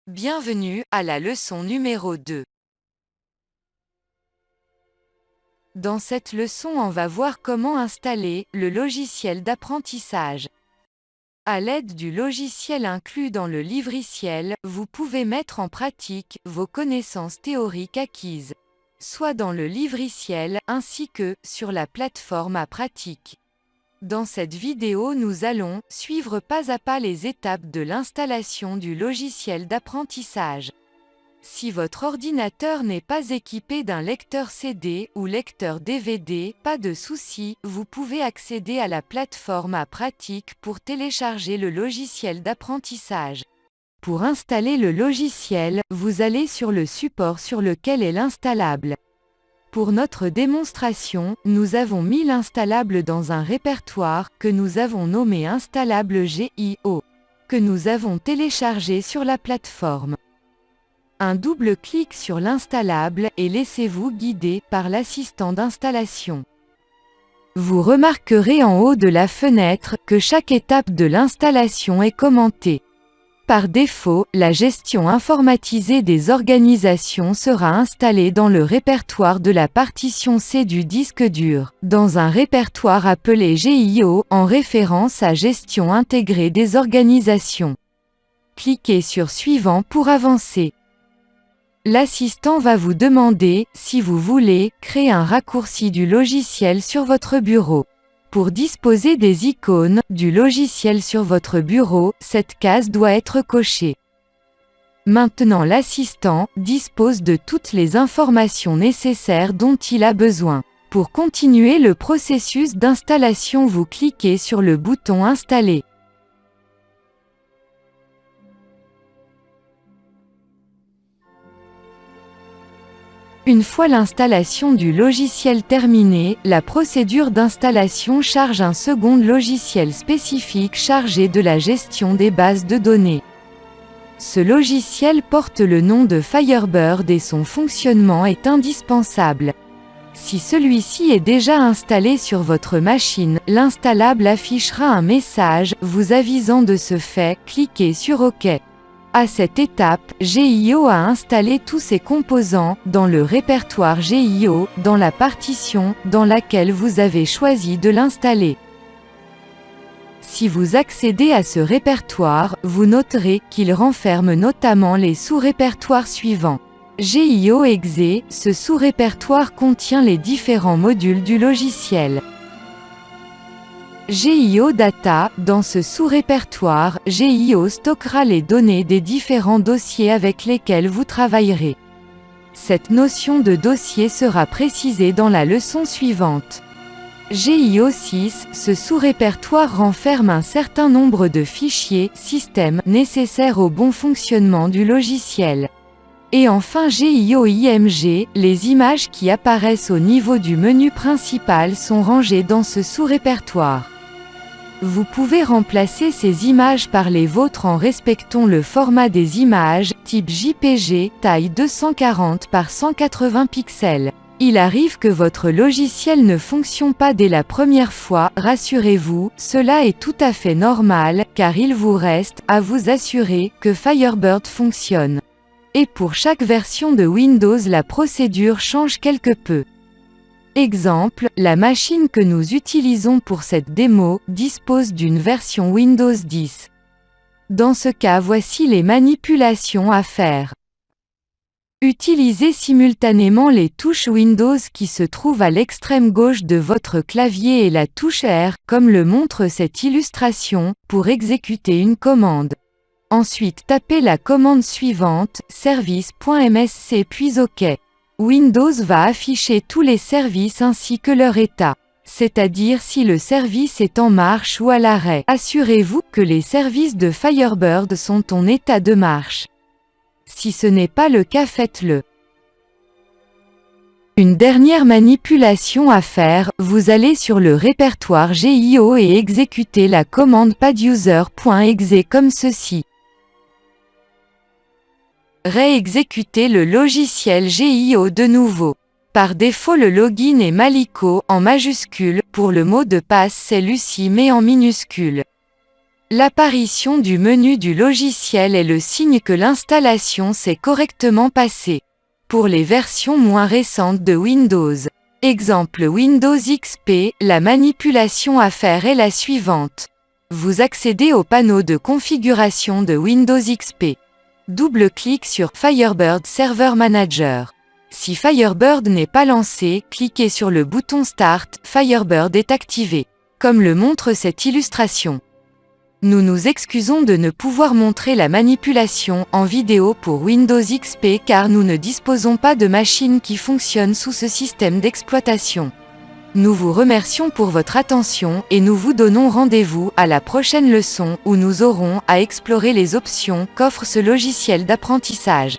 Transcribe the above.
Bienvenue à la leçon numéro 2. Dans cette leçon, on va voir comment installer le logiciel d'apprentissage. À l'aide du logiciel inclus dans le livriciel, vous pouvez mettre en pratique vos connaissances théoriques acquises, soit dans le livriciel, ainsi que sur la plateforme à pratique. Dans cette vidéo, nous allons suivre pas à pas les étapes de l'installation du logiciel d'apprentissage. Si votre ordinateur n'est pas équipé d'un lecteur CD ou lecteur DVD, pas de souci, vous pouvez accéder à la plateforme à pratique pour télécharger le logiciel d'apprentissage. Pour installer le logiciel, vous allez sur le support sur lequel est l'installable. Pour notre démonstration, nous avons mis l'installable dans un répertoire que nous avons nommé installable GIO, que nous avons téléchargé sur la plateforme. Un double clic sur l'installable et laissez-vous guider par l'assistant d'installation. Vous remarquerez en haut de la fenêtre que chaque étape de l'installation est commentée. Par défaut, la gestion informatisée des organisations sera installée dans le répertoire de la partition C du disque dur, dans un répertoire appelé GIO, en référence à Gestion intégrée des organisations. Cliquez sur Suivant pour avancer. L'assistant va vous demander si vous voulez créer un raccourci du logiciel sur votre bureau. Pour disposer des icônes du logiciel sur votre bureau, cette case doit être cochée. Maintenant, l'assistant dispose de toutes les informations nécessaires dont il a besoin. Pour continuer le processus d'installation, vous cliquez sur le bouton Installer. Une fois l'installation du logiciel terminée, la procédure d'installation charge un second logiciel spécifique chargé de la gestion des bases de données. Ce logiciel porte le nom de Firebird et son fonctionnement est indispensable. Si celui-ci est déjà installé sur votre machine, l'installable affichera un message vous avisant de ce fait, cliquez sur OK. À cette étape, GIO a installé tous ses composants dans le répertoire GIO, dans la partition dans laquelle vous avez choisi de l'installer. Si vous accédez à ce répertoire, vous noterez qu'il renferme notamment les sous-répertoires suivants. GIO Exe, ce sous-répertoire contient les différents modules du logiciel. GIO Data, dans ce sous-répertoire, GIO stockera les données des différents dossiers avec lesquels vous travaillerez. Cette notion de dossier sera précisée dans la leçon suivante. GIO 6, ce sous-répertoire renferme un certain nombre de fichiers système nécessaires au bon fonctionnement du logiciel. Et enfin GIO IMG, les images qui apparaissent au niveau du menu principal sont rangées dans ce sous-répertoire. Vous pouvez remplacer ces images par les vôtres en respectant le format des images, type JPG, taille 240 par 180 pixels. Il arrive que votre logiciel ne fonctionne pas dès la première fois, rassurez-vous, cela est tout à fait normal, car il vous reste à vous assurer que Firebird fonctionne. Et pour chaque version de Windows, la procédure change quelque peu. Exemple, la machine que nous utilisons pour cette démo dispose d'une version Windows 10. Dans ce cas, voici les manipulations à faire. Utilisez simultanément les touches Windows qui se trouvent à l'extrême gauche de votre clavier et la touche R, comme le montre cette illustration, pour exécuter une commande. Ensuite, tapez la commande suivante, service.msc puis OK. Windows va afficher tous les services ainsi que leur état, c'est-à-dire si le service est en marche ou à l'arrêt. Assurez-vous que les services de Firebird sont en état de marche. Si ce n'est pas le cas, faites-le. Une dernière manipulation à faire, vous allez sur le répertoire GIO et exécutez la commande paduser.exe comme ceci. Réexécutez le logiciel GIO de nouveau. Par défaut, le login est Maliko en majuscule, pour le mot de passe c'est Lucie mais en minuscule. L'apparition du menu du logiciel est le signe que l'installation s'est correctement passée. Pour les versions moins récentes de Windows. Exemple Windows XP, la manipulation à faire est la suivante. Vous accédez au panneau de configuration de Windows XP. Double-clic sur Firebird Server Manager. Si Firebird n'est pas lancé, cliquez sur le bouton Start, Firebird est activé. Comme le montre cette illustration. Nous nous excusons de ne pouvoir montrer la manipulation en vidéo pour Windows XP car nous ne disposons pas de machines qui fonctionnent sous ce système d'exploitation. Nous vous remercions pour votre attention et nous vous donnons rendez-vous à la prochaine leçon où nous aurons à explorer les options qu'offre ce logiciel d'apprentissage.